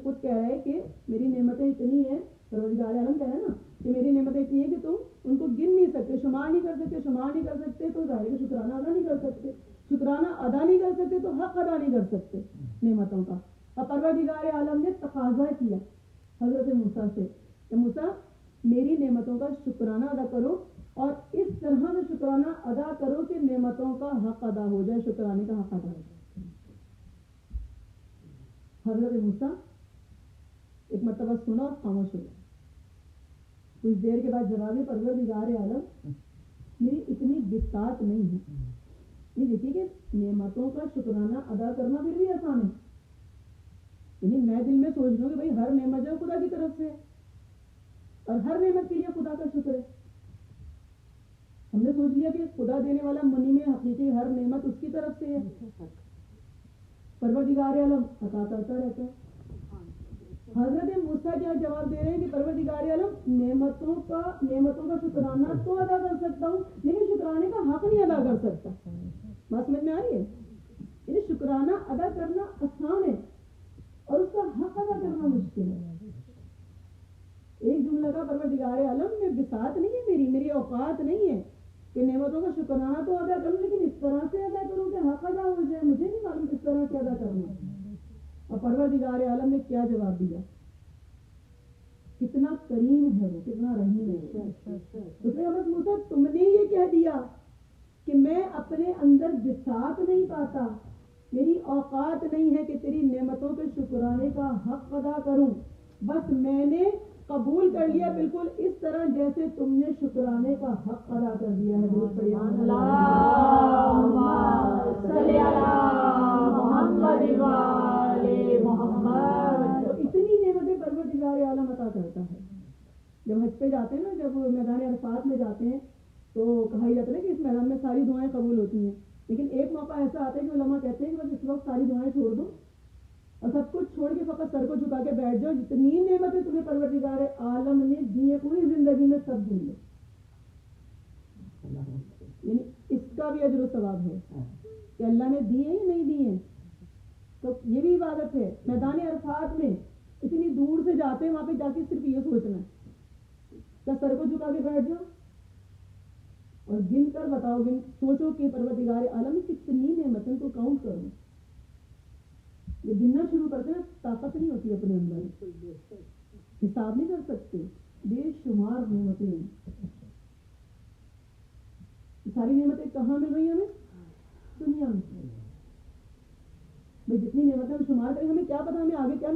خود کہہ رہا ہے کہ میری نعمتیں اتنی ہیں, پروردگار عالم کہہ رہا ہے نا کہ میری نعمتیں اتنی ہیں کہ تم ان کو گن نہیں سکتے, شمار نہیں کر سکتے, تو ظاہر ہے شکرانہ ادا نہیں کر سکتے, شکرانہ ادا نہیں کر سکتے تو حق ادا نہیں کر سکتے نعمتوں کا. اور پروردگار عالم نے تقاضا کیا حضرت موسیٰ سے کہ موسیٰ میری نعمتوں کا شکرانہ ادا کرو, اور اس طرح سے شکرانہ ادا کرو کہ نعمتوں کا حق ادا ہو جائے, شکرانے کا حق ادا ہو جائے. حضرت موسیٰ ایک مرتبہ سنا اور خاموش ہو گیا. کچھ دیر کے بعد جواب پروردگار عالم میری اتنی بساط نہیں ہے. یہ دیکھیے کہ نعمتوں کا شکرانہ ادا کرنا پھر بھی آسان ہے, یعنی میں دل میں سوچ لوں کہ بھائی ہر نعمت جو خدا کی طرف سے, اور ہر نعمت کے لیے خدا کا شکر ہے. ہم نے سوچ لیا کہ خدا دینے والا منی میں حقیقی ہر نعمت اس کی طرف سے ہے. پروردگار عالم عطا کرتا رہتا ہے. حضرت موسیٰ کیا جواب دے رہے ہیں کہ پروردگار عالم نعمتوں کا شکرانہ تو ادا کر سکتا ہوں, لیکن شکرانے کا حق نہیں ادا کر سکتا. بات سمجھ میں آ رہی ہے؟ یعنی شکرانہ ادا کرنا آسان ہے اور اس کا حق ادا کرنا مشکل ہے. ایک جملہ کا پروردگار عالم میں بساط نہیں ہے, میری اوقات نہیں ہے کہ نعمتوں کا شکرانہ تو ادا کروں, لیکن اس طرح سے ادا کروں کہ حق ادا ہو جائے. مجھے نہیں معلوم کس طرح سے ادا کرنا. اور پروردگار عالم نے کیا جواب دیا؟ کتنا کریم ہے وہ, کتنا رحیم ہے. اس نے حضرت موسیٰ تم نے یہ کہہ دیا کہ میں اپنے اندر بساط نہیں پاتا, میری اوقات نہیں ہے کہ تیری نعمتوں کے شکرانے کا حق ادا کروں, بس میں نے قبول کر لیا بالکل اس طرح جیسے تم نے شکرانے کا حق ادا کر دیا ہے. درود پڑھیے اللہم صلی علی محمد و آل محمد. تو اتنی نعمتیں پروردگار عالم عطا کرتا ہے. جب حج پہ جاتے ہیں نا, جب میدان عرفات میں جاتے ہیں تو کہا جاتا ہے کہ اس میدان میں ساری دعائیں قبول ہوتی ہیں, لیکن ایک موقع ایسا آتا ہے کہ علماء کہتے ہیں کہ بس اس وقت ساری دعائیں چھوڑ دو اور سب کچھ چھوڑ کے فقط سر کو جھکا کے بیٹھ جاؤ. جتنی نعمتیں تمہیں پروردگار عالم نے دی ہیں پوری زندگی میں سب گن لو. یعنی اس کا بھی اجر و ثواب ہے کہ اللہ نے دی ہیں یا نہیں دی ہیں. تو یہ بھی عبادت ہے. میدان عرفات میں اتنی دور سے جاتے ہیں, وہاں پہ جا کے صرف یہ سوچنا ہے کہ سر کو جھکا کے بیٹھ جاؤ اور گن کر بتاؤ, سوچو کہ پروردگار عالم کتنی نعمتیں کو کاؤنٹ کرو. یہ گننا شروع کرتے ہیں, طاقت نہیں ہوتی اپنے اندر, حساب نہیں کر سکتے, بے شمار نعمتیں ہیں. ساری نعمتیں کہاں مل رہی ہیں ہمیں؟ دنیا میں. بھائی جتنی نعمتیں ہم شمار کریں, ہمیں کیا پتا ہمیں آگے کیا